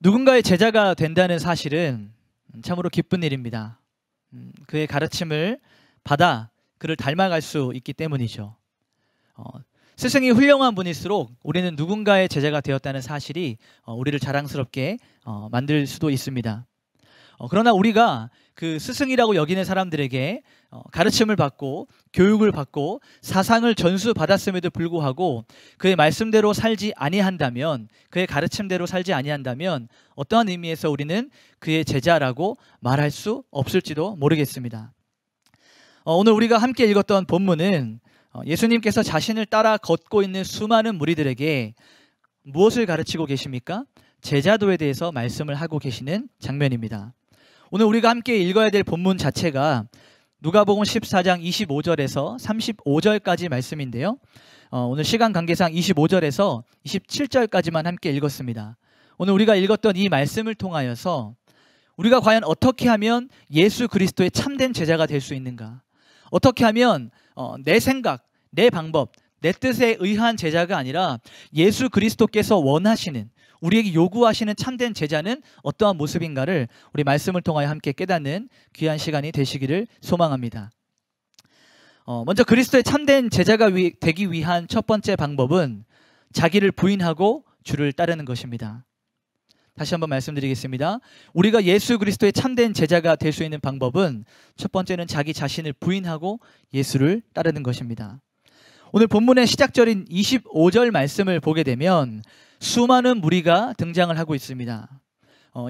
누군가의 제자가 된다는 사실은 참으로 기쁜 일입니다. 그의 가르침을 받아 그를 닮아갈 수 있기 때문이죠. 스승이 훌륭한 분일수록 우리는 누군가의 제자가 되었다는 사실이 우리를 자랑스럽게 만들 수도 있습니다. 그러나 우리가 그 스승이라고 여기는 사람들에게 가르침을 받고 교육을 받고 사상을 전수받았음에도 불구하고 그의 말씀대로 살지 아니한다면, 그의 가르침대로 살지 아니한다면 어떠한 의미에서 우리는 그의 제자라고 말할 수 없을지도 모르겠습니다. 오늘 우리가 함께 읽었던 본문은 예수님께서 자신을 따라 걷고 있는 수많은 무리들에게 무엇을 가르치고 계십니까? 제자도에 대해서 말씀을 하고 계시는 장면입니다. 오늘 우리가 함께 읽어야 될 본문 자체가 누가복음 14장 25절에서 35절까지 말씀인데요. 오늘 시간 관계상 25절에서 27절까지만 함께 읽었습니다. 오늘 우리가 읽었던 이 말씀을 통하여서 우리가 과연 어떻게 하면 예수 그리스도의 참된 제자가 될 수 있는가? 어떻게 하면 내 생각, 내 방법, 내 뜻에 의한 제자가 아니라 예수 그리스도께서 원하시는, 우리에게 요구하시는 참된 제자는 어떠한 모습인가를 우리 말씀을 통하여 함께 깨닫는 귀한 시간이 되시기를 소망합니다. 먼저 그리스도의 참된 제자가 되기 위한 첫 번째 방법은 자기를 부인하고 주를 따르는 것입니다. 다시 한번 말씀드리겠습니다. 우리가 예수 그리스도의 참된 제자가 될 수 있는 방법은 첫 번째는 자기 자신을 부인하고 예수를 따르는 것입니다. 오늘 본문의 시작절인 25절 말씀을 보게 되면 수많은 무리가 등장을 하고 있습니다.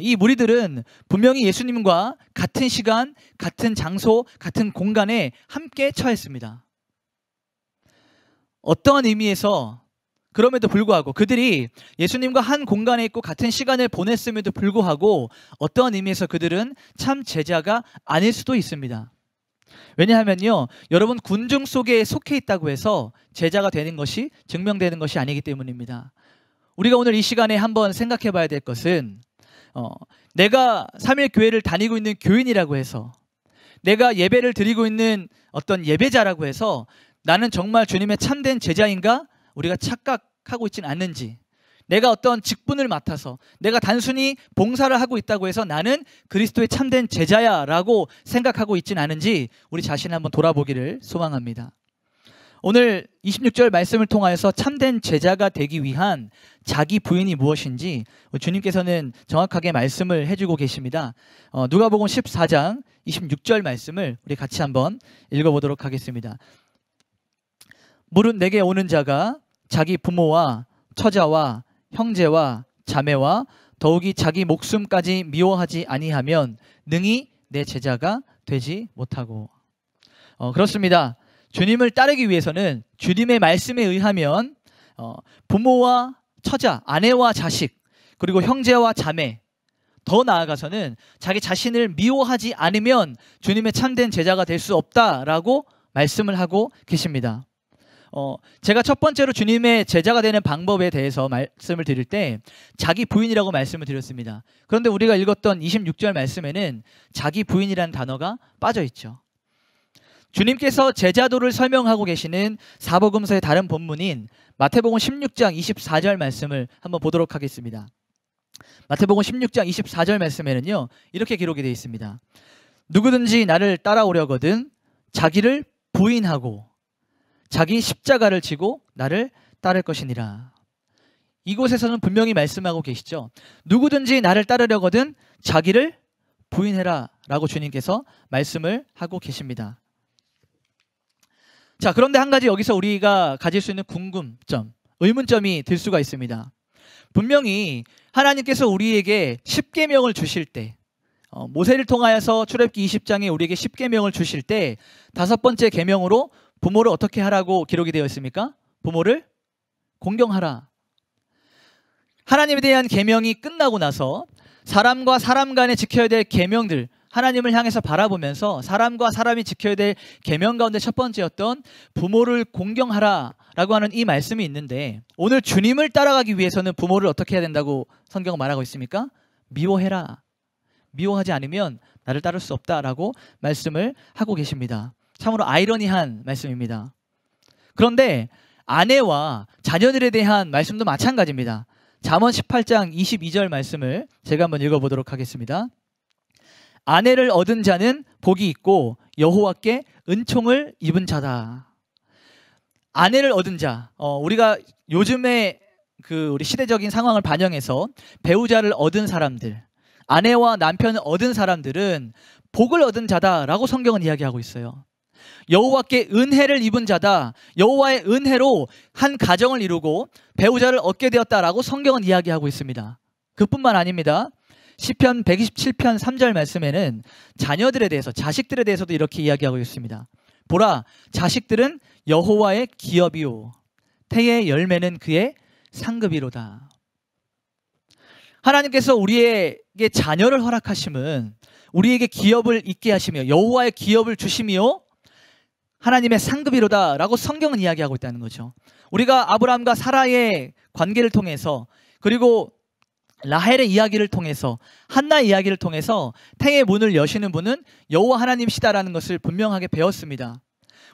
이 무리들은 분명히 예수님과 같은 시간, 같은 장소, 같은 공간에 함께 처했습니다. 어떠한 의미에서 그럼에도 불구하고 그들이 예수님과 한 공간에 있고 같은 시간을 보냈음에도 불구하고 어떠한 의미에서 그들은 참 제자가 아닐 수도 있습니다. 왜냐하면요, 여러분 군중 속에 속해 있다고 해서 제자가 되는 것이 증명되는 것이 아니기 때문입니다. 우리가 오늘 이 시간에 한번 생각해 봐야 될 것은 내가 3일 교회를 다니고 있는 교인이라고 해서, 내가 예배를 드리고 있는 어떤 예배자라고 해서 나는 정말 주님의 참된 제자인가? 우리가 착각하고 있지는 않는지, 내가 어떤 직분을 맡아서 내가 단순히 봉사를 하고 있다고 해서 나는 그리스도의 참된 제자야 라고 생각하고 있지는 않은지 우리 자신을 한번 돌아보기를 소망합니다. 오늘 26절 말씀을 통하여서 참된 제자가 되기 위한 자기 부인이 무엇인지 주님께서는 정확하게 말씀을 해주고 계십니다. 누가복음 14장 26절 말씀을 우리 같이 한번 읽어보도록 하겠습니다. 무릇 내게 오는 자가 자기 부모와 처자와 형제와 자매와 더욱이 자기 목숨까지 미워하지 아니하면 능히 내 제자가 되지 못하고. 그렇습니다. 주님을 따르기 위해서는 주님의 말씀에 의하면 부모와 처자, 아내와 자식, 그리고 형제와 자매, 더 나아가서는 자기 자신을 미워하지 않으면 주님의 참된 제자가 될 수 없다라고 말씀을 하고 계십니다. 제가 첫 번째로 주님의 제자가 되는 방법에 대해서 말씀을 드릴 때 자기 부인이라고 말씀을 드렸습니다. 그런데 우리가 읽었던 26절 말씀에는 자기 부인이라는 단어가 빠져 있죠. 주님께서 제자도를 설명하고 계시는 사복음서의 다른 본문인 마태복음 16장 24절 말씀을 한번 보도록 하겠습니다. 마태복음 16장 24절 말씀에는요, 이렇게 기록이 되어 있습니다. 누구든지 나를 따라오려거든 자기를 부인하고 자기 십자가를 지고 나를 따를 것이니라. 이곳에서는 분명히 말씀하고 계시죠. 누구든지 나를 따르려거든 자기를 부인해라 라고 주님께서 말씀을 하고 계십니다. 자, 그런데 한 가지 여기서 우리가 가질 수 있는 궁금점, 의문점이 들 수가 있습니다. 분명히 하나님께서 우리에게 십계명을 주실 때, 모세를 통하여서 출애굽기 20장에 우리에게 십계명을 주실 때 다섯 번째 계명으로 부모를 어떻게 하라고 기록이 되어 있습니까? 부모를 공경하라. 하나님에 대한 계명이 끝나고 나서 사람과 사람 간에 지켜야 될 계명들, 하나님을 향해서 바라보면서 사람과 사람이 지켜야 될 계명 가운데 첫 번째였던 부모를 공경하라 라고 하는 이 말씀이 있는데, 오늘 주님을 따라가기 위해서는 부모를 어떻게 해야 된다고 성경은 말하고 있습니까? 미워해라. 미워하지 않으면 나를 따를 수 없다라고 말씀을 하고 계십니다. 참으로 아이러니한 말씀입니다. 그런데 아내와 자녀들에 대한 말씀도 마찬가지입니다. 잠언 18장 22절 말씀을 제가 한번 읽어보도록 하겠습니다. 아내를 얻은 자는 복이 있고 여호와께 은총을 입은 자다. 아내를 얻은 자, 우리가 요즘에 우리 시대적인 상황을 반영해서 배우자를 얻은 사람들, 아내와 남편을 얻은 사람들은 복을 얻은 자다라고 성경은 이야기하고 있어요. 여호와께 은혜를 입은 자다. 여호와의 은혜로 한 가정을 이루고 배우자를 얻게 되었다라고 성경은 이야기하고 있습니다. 그뿐만 아닙니다. 시편 127편 3절 말씀에는 자녀들에 대해서, 자식들에 대해서도 이렇게 이야기하고 있습니다. 보라, 자식들은 여호와의 기업이요 태의 열매는 그의 상급이로다. 하나님께서 우리에게 자녀를 허락하심은 우리에게 기업을 있게 하시며 여호와의 기업을 주시며 하나님의 상급이로다 라고 성경은 이야기하고 있다는 거죠. 우리가 아브라함과 사라의 관계를 통해서, 그리고 라헬의 이야기를 통해서, 한나의 이야기를 통해서 태의 문을 여시는 분은 여호와 하나님이시다라는 것을 분명하게 배웠습니다.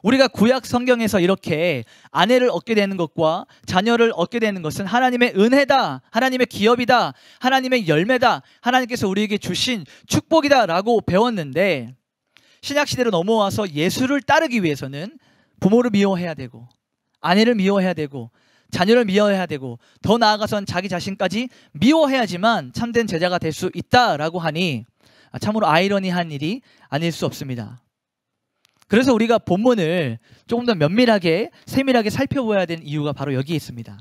우리가 구약 성경에서 이렇게 아내를 얻게 되는 것과 자녀를 얻게 되는 것은 하나님의 은혜다, 하나님의 기업이다, 하나님의 열매다, 하나님께서 우리에게 주신 축복이다 라고 배웠는데, 신약시대로 넘어와서 예수를 따르기 위해서는 부모를 미워해야 되고, 아내를 미워해야 되고, 자녀를 미워해야 되고, 더 나아가선 자기 자신까지 미워해야지만 참된 제자가 될 수 있다라고 하니 참으로 아이러니한 일이 아닐 수 없습니다. 그래서 우리가 본문을 조금 더 면밀하게, 세밀하게 살펴봐야 되는 이유가 바로 여기에 있습니다.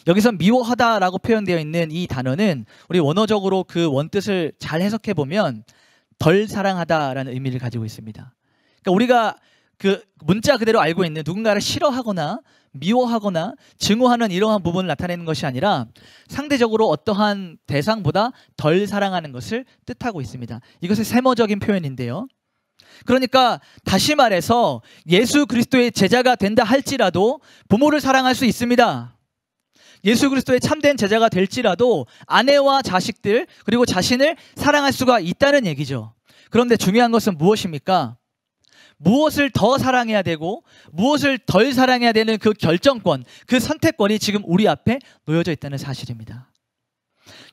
여기서 미워하다라고 표현되어 있는 이 단어는 우리 원어적으로 그 원뜻을 잘 해석해 보면 덜 사랑하다라는 의미를 가지고 있습니다. 그러니까 우리가 그 문자 그대로 알고 있는 누군가를 싫어하거나 미워하거나 증오하는 이러한 부분을 나타내는 것이 아니라 상대적으로 어떠한 대상보다 덜 사랑하는 것을 뜻하고 있습니다. 이것은 세모적인 표현인데요. 그러니까 다시 말해서 예수 그리스도의 제자가 된다 할지라도 부모를 사랑할 수 있습니다. 예수 그리스도의 참된 제자가 될지라도 아내와 자식들 그리고 자신을 사랑할 수가 있다는 얘기죠. 그런데 중요한 것은 무엇입니까? 무엇을 더 사랑해야 되고 무엇을 덜 사랑해야 되는 그 결정권, 그 선택권이 지금 우리 앞에 놓여져 있다는 사실입니다.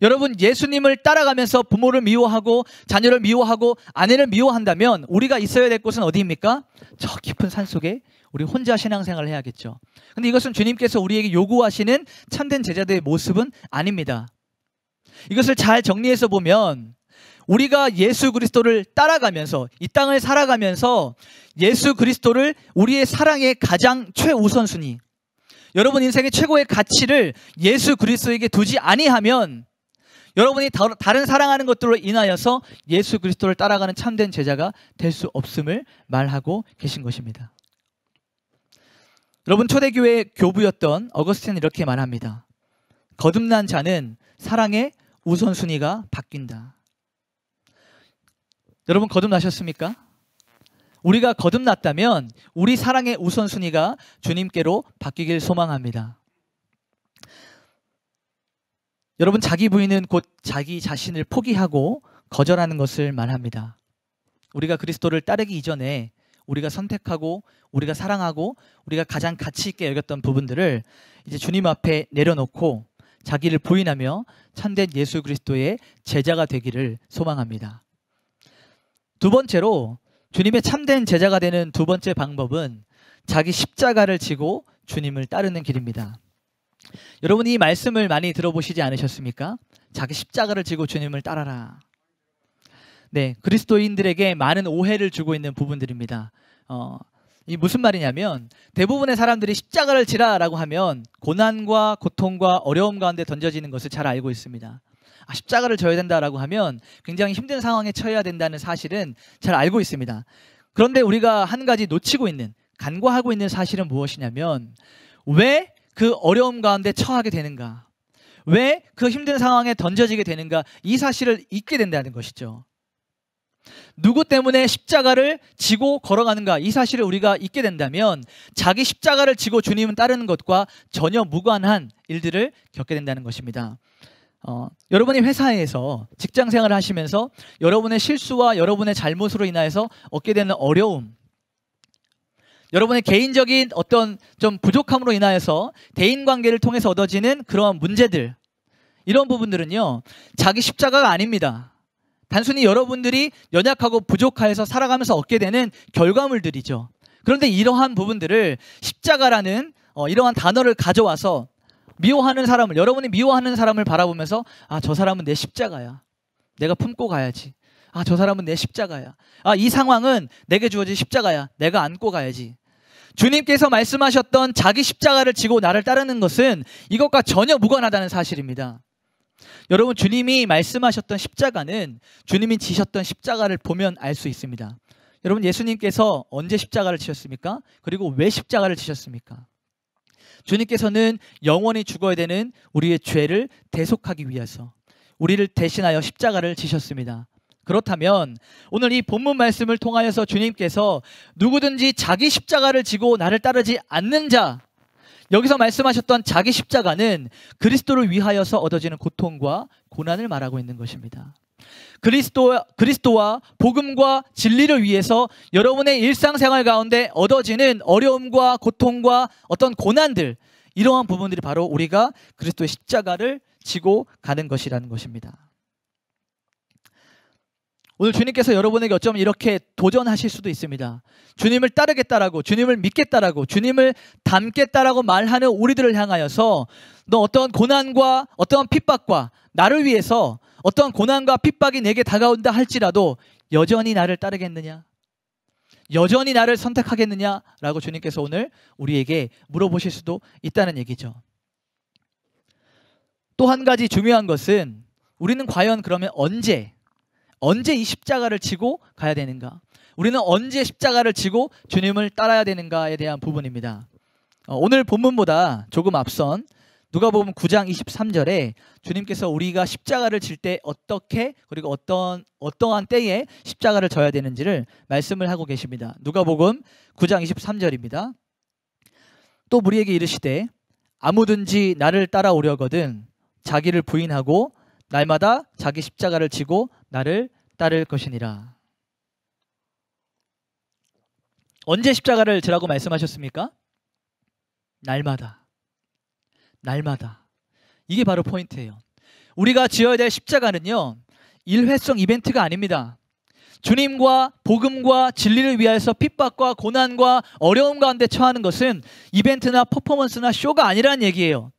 여러분, 예수님을 따라가면서 부모를 미워하고 자녀를 미워하고 아내를 미워한다면 우리가 있어야 될 곳은 어디입니까? 저 깊은 산속에 우리 혼자 신앙생활을 해야겠죠. 근데 이것은 주님께서 우리에게 요구하시는 참된 제자들의 모습은 아닙니다. 이것을 잘 정리해서 보면 우리가 예수 그리스도를 따라가면서 이 땅을 살아가면서 예수 그리스도를 우리의 사랑의 가장 최우선순위, 여러분 인생의 최고의 가치를 예수 그리스도에게 두지 아니하면 여러분이 다른 사랑하는 것들로 인하여서 예수 그리스도를 따라가는 참된 제자가 될 수 없음을 말하고 계신 것입니다. 여러분, 초대교회 교부였던 어거스틴은 이렇게 말합니다. 거듭난 자는 사랑의 우선순위가 바뀐다. 여러분, 거듭나셨습니까? 우리가 거듭났다면 우리 사랑의 우선순위가 주님께로 바뀌길 소망합니다. 여러분, 자기 부인은 곧 자기 자신을 포기하고 거절하는 것을 말합니다. 우리가 그리스도를 따르기 이전에 우리가 선택하고 우리가 사랑하고 우리가 가장 가치 있게 여겼던 부분들을 이제 주님 앞에 내려놓고 자기를 부인하며 참된 예수 그리스도의 제자가 되기를 소망합니다. 두 번째로 주님의 참된 제자가 되는 두 번째 방법은 자기 십자가를 지고 주님을 따르는 길입니다. 여러분, 이 말씀을 많이 들어보시지 않으셨습니까? 자기 십자가를 지고 주님을 따라라. 네, 그리스도인들에게 많은 오해를 주고 있는 부분들입니다. 이 무슨 말이냐면 대부분의 사람들이 십자가를 지라라고 하면 고난과 고통과 어려움 가운데 던져지는 것을 잘 알고 있습니다. 십자가를 져야 된다라고 하면 굉장히 힘든 상황에 처해야 된다는 사실은 잘 알고 있습니다. 그런데 우리가 한 가지 놓치고 있는, 간과하고 있는 사실은 무엇이냐면 왜 그 어려움 가운데 처하게 되는가, 왜 그 힘든 상황에 던져지게 되는가, 이 사실을 잊게 된다는 것이죠. 누구 때문에 십자가를 지고 걸어가는가, 이 사실을 우리가 잊게 된다면 자기 십자가를 지고 주님을 따르는 것과 전혀 무관한 일들을 겪게 된다는 것입니다. 여러분이 회사에서 직장 생활을 하시면서 여러분의 실수와 여러분의 잘못으로 인하여서 얻게 되는 어려움, 여러분의 개인적인 어떤 좀 부족함으로 인하여서 대인관계를 통해서 얻어지는 그러한 문제들, 이런 부분들은요, 자기 십자가가 아닙니다. 단순히 여러분들이 연약하고 부족하여서 살아가면서 얻게 되는 결과물들이죠. 그런데 이러한 부분들을 십자가라는 이러한 단어를 가져와서 미워하는 사람을, 여러분이 미워하는 사람을 바라보면서 아, 저 사람은 내 십자가야. 내가 품고 가야지. 아, 저 사람은 내 십자가야. 아, 이 상황은 내게 주어진 십자가야. 내가 안고 가야지. 주님께서 말씀하셨던 자기 십자가를 지고 나를 따르는 것은 이것과 전혀 무관하다는 사실입니다. 여러분, 주님이 말씀하셨던 십자가는 주님이 지셨던 십자가를 보면 알 수 있습니다. 여러분, 예수님께서 언제 십자가를 지셨습니까? 그리고 왜 십자가를 지셨습니까? 주님께서는 영원히 죽어야 되는 우리의 죄를 대속하기 위해서 우리를 대신하여 십자가를 지셨습니다. 그렇다면 오늘 이 본문 말씀을 통하여서 주님께서 누구든지 자기 십자가를 지고 나를 따르지 않는 자, 여기서 말씀하셨던 자기 십자가는 그리스도를 위하여서 얻어지는 고통과 고난을 말하고 있는 것입니다. 그리스도와 복음과 진리를 위해서 여러분의 일상생활 가운데 얻어지는 어려움과 고통과 어떤 고난들, 이러한 부분들이 바로 우리가 그리스도의 십자가를 지고 가는 것이라는 것입니다. 오늘 주님께서 여러분에게 어쩌면 이렇게 도전하실 수도 있습니다. 주님을 따르겠다라고, 주님을 믿겠다라고, 주님을 닮겠다라고 말하는 우리들을 향하여서 너 어떤 고난과 어떤 핍박과 나를 위해서 어떤 고난과 핍박이 내게 다가온다 할지라도 여전히 나를 따르겠느냐? 여전히 나를 선택하겠느냐라고 주님께서 오늘 우리에게 물어보실 수도 있다는 얘기죠. 또 한 가지 중요한 것은 우리는 과연 그러면 언제 이 십자가를 지고 가야 되는가? 우리는 언제 십자가를 지고 주님을 따라야 되는가에 대한 부분입니다. 오늘 본문보다 조금 앞선 누가복음 9장 23절에 주님께서 우리가 십자가를 질 때 어떻게, 그리고 어떠한 때에 십자가를 져야 되는지를 말씀을 하고 계십니다. 누가복음 9장 23절입니다. 또 우리에게 이르시되 아무든지 나를 따라오려거든 자기를 부인하고 날마다 자기 십자가를 지고 나를 따를 것이니라. 언제 십자가를 지라고 말씀하셨습니까? 날마다. 이게 바로 포인트예요. 우리가 지어야 될 십자가는요, 일회성 이벤트가 아닙니다. 주님과 복음과 진리를 위하여서 핍박과 고난과 어려움 가운데 처하는 것은 이벤트나 퍼포먼스나 쇼가 아니라는 얘기예요.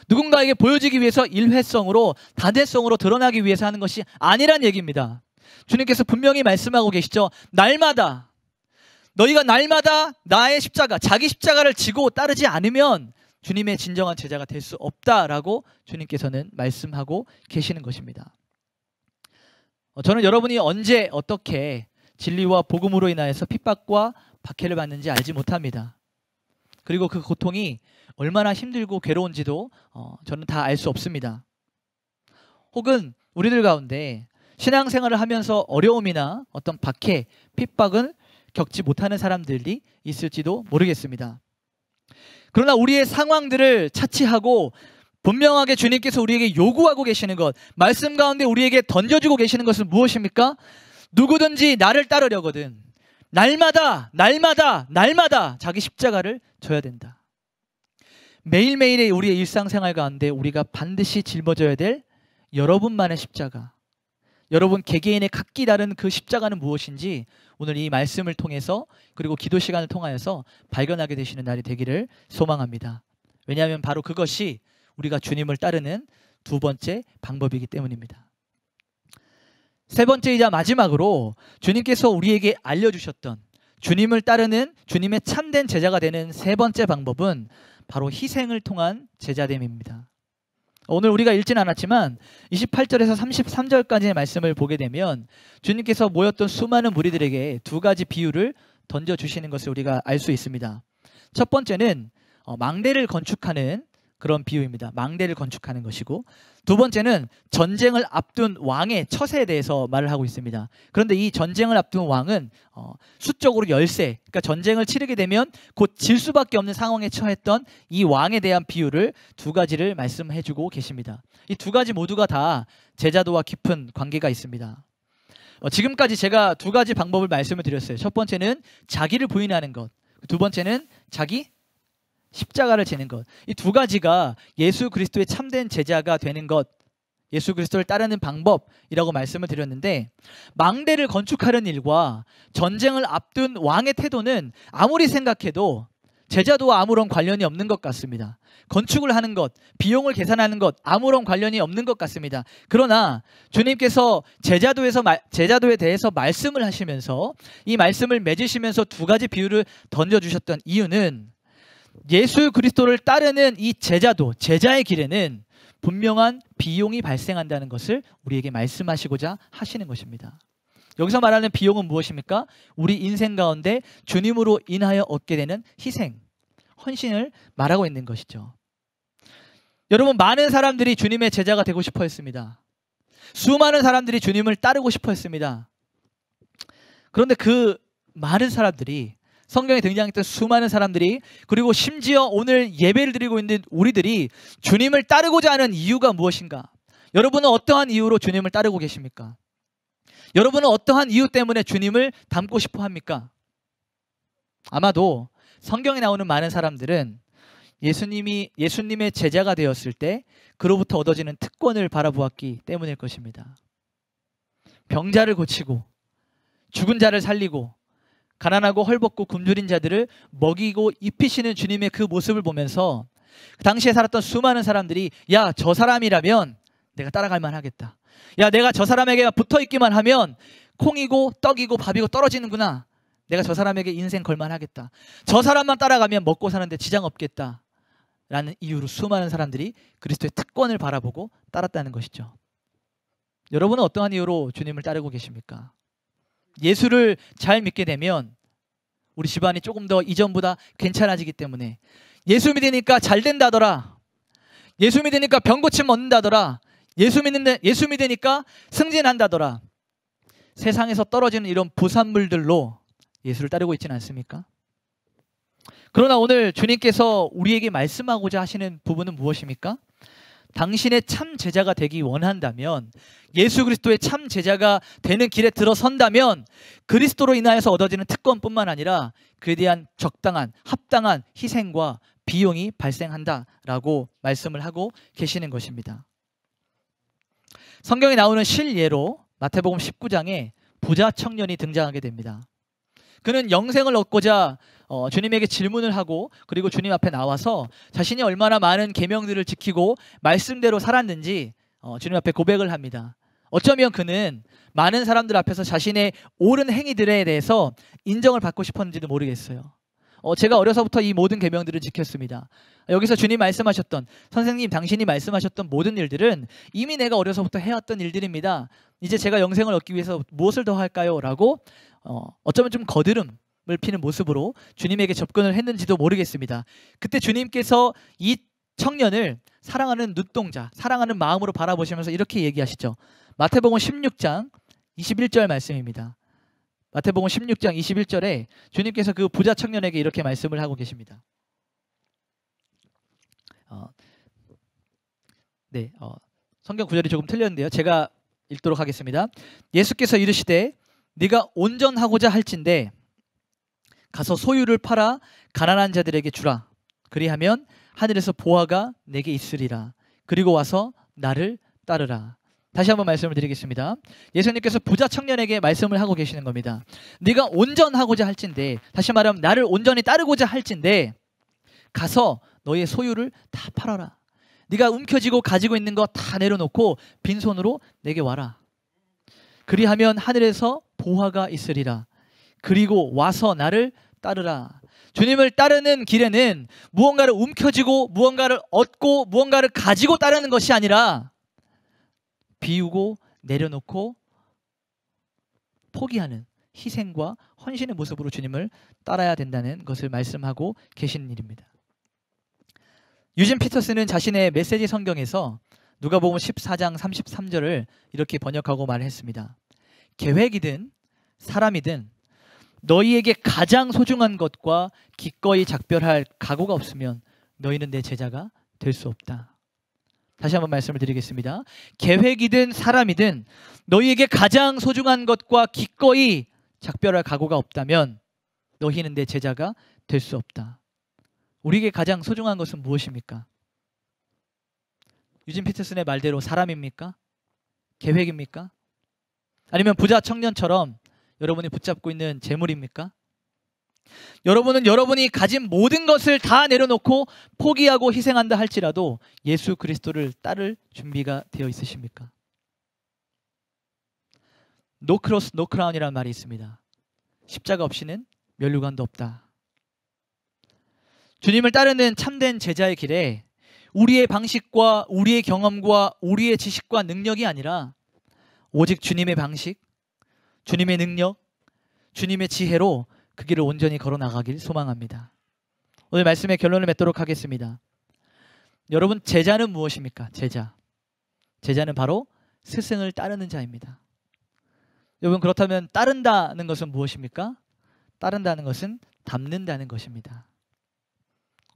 누군가에게 보여지기 위해서 일회성으로, 단회성으로 드러나기 위해서 하는 것이 아니란 얘기입니다. 주님께서 분명히 말씀하고 계시죠. 날마다, 너희가 날마다 나의 십자가, 자기 십자가를 지고 따르지 않으면 주님의 진정한 제자가 될 수 없다라고 주님께서는 말씀하고 계시는 것입니다. 저는 여러분이 언제 어떻게 진리와 복음으로 인하여서 핍박과 박해를 받는지 알지 못합니다. 그리고 그 고통이 얼마나 힘들고 괴로운지도 저는 다 알 수 없습니다. 혹은 우리들 가운데 신앙생활을 하면서 어려움이나 어떤 박해, 핍박을 겪지 못하는 사람들이 있을지도 모르겠습니다. 그러나 우리의 상황들을 차치하고 분명하게 주님께서 우리에게 요구하고 계시는 것, 말씀 가운데 우리에게 던져주고 계시는 것은 무엇입니까? 누구든지 나를 따르려거든 날마다 자기 십자가를 져야 된다. 매일매일의 우리의 일상생활 가운데 우리가 반드시 짊어져야 될 여러분만의 십자가, 여러분 개개인의 각기 다른 그 십자가는 무엇인지 오늘 이 말씀을 통해서, 그리고 기도 시간을 통하여서 발견하게 되시는 날이 되기를 소망합니다. 왜냐하면 바로 그것이 우리가 주님을 따르는 두 번째 방법이기 때문입니다. 세 번째이자 마지막으로 주님께서 우리에게 알려주셨던 주님을 따르는, 주님의 참된 제자가 되는 세 번째 방법은 바로 희생을 통한 제자됨입니다. 오늘 우리가 읽진 않았지만 28절에서 33절까지의 말씀을 보게 되면 주님께서 모였던 수많은 무리들에게 두 가지 비유를 던져주시는 것을 우리가 알 수 있습니다. 첫 번째는 망대를 건축하는 그런 비유입니다. 망대를 건축하는 것이고, 두 번째는 전쟁을 앞둔 왕의 처세에 대해서 말을 하고 있습니다. 그런데 이 전쟁을 앞둔 왕은 수적으로 열세, 그러니까 전쟁을 치르게 되면 곧 질 수밖에 없는 상황에 처했던 이 왕에 대한 비유를 두 가지를 말씀해 주고 계십니다. 이 두 가지 모두가 다 제자도와 깊은 관계가 있습니다. 지금까지 제가 두 가지 방법을 말씀을 드렸어요. 첫 번째는 자기를 부인하는 것, 두 번째는 자기 십자가를 지는 것. 이 두 가지가 예수 그리스도의 참된 제자가 되는 것, 예수 그리스도를 따르는 방법이라고 말씀을 드렸는데, 망대를 건축하는 일과 전쟁을 앞둔 왕의 태도는 아무리 생각해도 제자도와 아무런 관련이 없는 것 같습니다. 건축을 하는 것, 비용을 계산하는 것, 아무런 관련이 없는 것 같습니다. 그러나 주님께서 제자도에 대해서 말씀을 하시면서 이 말씀을 맺으시면서 두 가지 비유를 던져주셨던 이유는, 예수 그리스도를 따르는 이 제자도, 제자의 길에는 분명한 비용이 발생한다는 것을 우리에게 말씀하시고자 하시는 것입니다. 여기서 말하는 비용은 무엇입니까? 우리 인생 가운데 주님으로 인하여 얻게 되는 희생, 헌신을 말하고 있는 것이죠. 여러분, 많은 사람들이 주님의 제자가 되고 싶어 했습니다. 수많은 사람들이 주님을 따르고 싶어 했습니다. 그런데 그 많은 사람들이, 성경에 등장했던 수많은 사람들이, 그리고 심지어 오늘 예배를 드리고 있는 우리들이 주님을 따르고자 하는 이유가 무엇인가? 여러분은 어떠한 이유로 주님을 따르고 계십니까? 여러분은 어떠한 이유 때문에 주님을 닮고 싶어 합니까? 아마도 성경에 나오는 많은 사람들은 예수님의 제자가 되었을 때 그로부터 얻어지는 특권을 바라보았기 때문일 것입니다. 병자를 고치고, 죽은 자를 살리고, 가난하고 헐벗고 굶주린 자들을 먹이고 입히시는 주님의 그 모습을 보면서 그 당시에 살았던 수많은 사람들이, 야, 저 사람이라면 내가 따라갈 만하겠다. 야, 내가 저 사람에게 붙어있기만 하면 콩이고 떡이고 밥이고 떨어지는구나. 내가 저 사람에게 인생 걸만하겠다. 저 사람만 따라가면 먹고 사는데 지장 없겠다. 라는 이유로 수많은 사람들이 그리스도의 특권을 바라보고 따랐다는 것이죠. 여러분은 어떠한 이유로 주님을 따르고 계십니까? 예수를 잘 믿게 되면 우리 집안이 조금 더 이전보다 괜찮아지기 때문에, 예수 믿으니까 잘 된다더라, 예수 믿으니까 병 고침 얻는다더라, 예수 믿으니까 승진한다더라, 세상에서 떨어지는 이런 부산물들로 예수를 따르고 있지는 않습니까? 그러나 오늘 주님께서 우리에게 말씀하고자 하시는 부분은 무엇입니까? 당신의 참 제자가 되기 원한다면, 예수 그리스도의 참 제자가 되는 길에 들어선다면 그리스도로 인하여서 얻어지는 특권뿐만 아니라 그에 대한 적당한, 합당한 희생과 비용이 발생한다라고 말씀을 하고 계시는 것입니다. 성경에 나오는 실예로 마태복음 19장에 부자 청년이 등장하게 됩니다. 그는 영생을 얻고자 주님에게 질문을 하고, 그리고 주님 앞에 나와서 자신이 얼마나 많은 계명들을 지키고 말씀대로 살았는지 주님 앞에 고백을 합니다. 어쩌면 그는 많은 사람들 앞에서 자신의 옳은 행위들에 대해서 인정을 받고 싶었는지도 모르겠어요. 제가 어려서부터 이 모든 계명들을 지켰습니다. 여기서 주님 말씀하셨던, 선생님 당신이 말씀하셨던 모든 일들은 이미 내가 어려서부터 해왔던 일들입니다. 이제 제가 영생을 얻기 위해서 무엇을 더 할까요? 라고 어쩌면 좀 거드름을 피는 모습으로 주님에게 접근을 했는지도 모르겠습니다. 그때 주님께서 이 청년을 사랑하는 눈동자, 사랑하는 마음으로 바라보시면서 이렇게 얘기하시죠. 마태복음 16장 21절 말씀입니다. 마태복음 16장 21절에 주님께서 그 부자 청년에게 이렇게 말씀을 하고 계십니다. 성경 구절이 조금 틀렸는데요, 제가 읽도록 하겠습니다. 예수께서 이르시되 네가 온전하고자 할진대 가서 소유를 팔아 가난한 자들에게 주라. 그리하면 하늘에서 보화가 내게 있으리라. 그리고 와서 나를 따르라. 다시 한번 말씀을 드리겠습니다. 예수님께서 부자 청년에게 말씀을 하고 계시는 겁니다. 네가 온전하고자 할진대, 다시 말하면 나를 온전히 따르고자 할진대 가서 너의 소유를 다 팔아라. 네가 움켜쥐고 가지고 있는 거 다 내려놓고 빈손으로 내게 와라. 그리하면 하늘에서 보화가 있으리라. 그리고 와서 나를 따르라. 주님을 따르는 길에는 무언가를 움켜쥐고 무언가를 얻고 무언가를 가지고 따르는 것이 아니라 비우고 내려놓고 포기하는 희생과 헌신의 모습으로 주님을 따라야 된다는 것을 말씀하고 계시는 일입니다. 유진 피터스는 자신의 메시지 성경에서 누가복음 14장 33절을 이렇게 번역하고 말했습니다. 계획이든 사람이든 너희에게 가장 소중한 것과 기꺼이 작별할 각오가 없으면 너희는 내 제자가 될 수 없다. 다시 한번 말씀을 드리겠습니다. 계획이든 사람이든 너희에게 가장 소중한 것과 기꺼이 작별할 각오가 없다면 너희는 내 제자가 될 수 없다. 우리에게 가장 소중한 것은 무엇입니까? 유진 피터슨의 말대로 사람입니까? 계획입니까? 아니면 부자 청년처럼 여러분이 붙잡고 있는 재물입니까? 여러분은 여러분이 가진 모든 것을 다 내려놓고 포기하고 희생한다 할지라도 예수 그리스도를 따를 준비가 되어 있으십니까? No cross, no crown이라는 말이 있습니다. 십자가 없이는 면류관도 없다. 주님을 따르는 참된 제자의 길에 우리의 방식과 우리의 경험과 우리의 지식과 능력이 아니라 오직 주님의 방식, 주님의 능력, 주님의 지혜로 그 길을 온전히 걸어나가길 소망합니다. 오늘 말씀의 결론을 맺도록 하겠습니다. 여러분, 제자는 무엇입니까? 제자는 바로 스승을 따르는 자입니다. 여러분, 그렇다면 따른다는 것은 무엇입니까? 따른다는 것은 닮는다는 것입니다.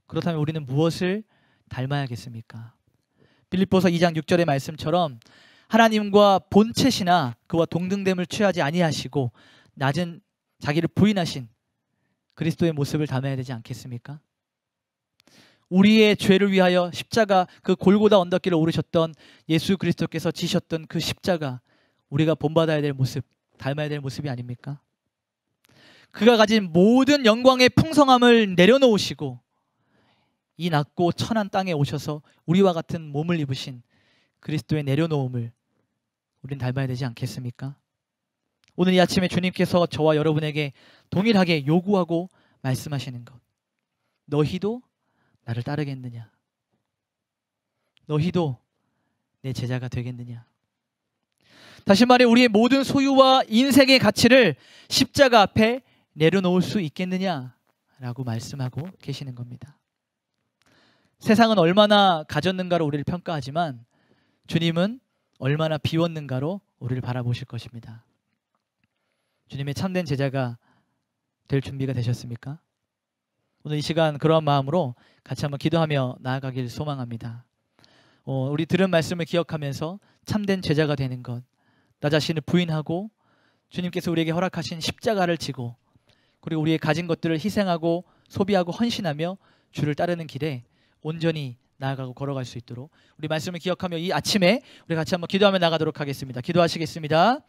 그렇다면 우리는 무엇을 닮아야겠습니까? 빌립보서 2장 6절의 말씀처럼 하나님과 본체시나 그와 동등됨을 취하지 아니하시고 낮은 자기를 부인하신 그리스도의 모습을 닮아야 되지 않겠습니까? 우리의 죄를 위하여 십자가, 그 골고다 언덕길을 오르셨던 예수 그리스도께서 지셨던 그 십자가, 우리가 본받아야 될 모습, 닮아야 될 모습이 아닙니까? 그가 가진 모든 영광의 풍성함을 내려놓으시고 이 낮고 천한 땅에 오셔서 우리와 같은 몸을 입으신 그리스도의 내려놓음을 우리는 닮아야 되지 않겠습니까? 오늘 이 아침에 주님께서 저와 여러분에게 동일하게 요구하고 말씀하시는 것, 너희도 나를 따르겠느냐? 너희도 내 제자가 되겠느냐? 다시 말해, 우리의 모든 소유와 인생의 가치를 십자가 앞에 내려놓을 수 있겠느냐? 라고 말씀하고 계시는 겁니다. 세상은 얼마나 가졌는가로 우리를 평가하지만 주님은 얼마나 비웠는가로 우리를 바라보실 것입니다. 주님의 참된 제자가 될 준비가 되셨습니까? 오늘 이 시간 그러한 마음으로 같이 한번 기도하며 나아가길 소망합니다. 우리 들은 말씀을 기억하면서 참된 제자가 되는 것, 나 자신을 부인하고 주님께서 우리에게 허락하신 십자가를 지고 그리고 우리의 가진 것들을 희생하고 소비하고 헌신하며 주를 따르는 길에 온전히 나아가고 걸어갈 수 있도록 우리 말씀을 기억하며 이 아침에 우리 같이 한번 기도하며 나가도록 하겠습니다. 기도하시겠습니다.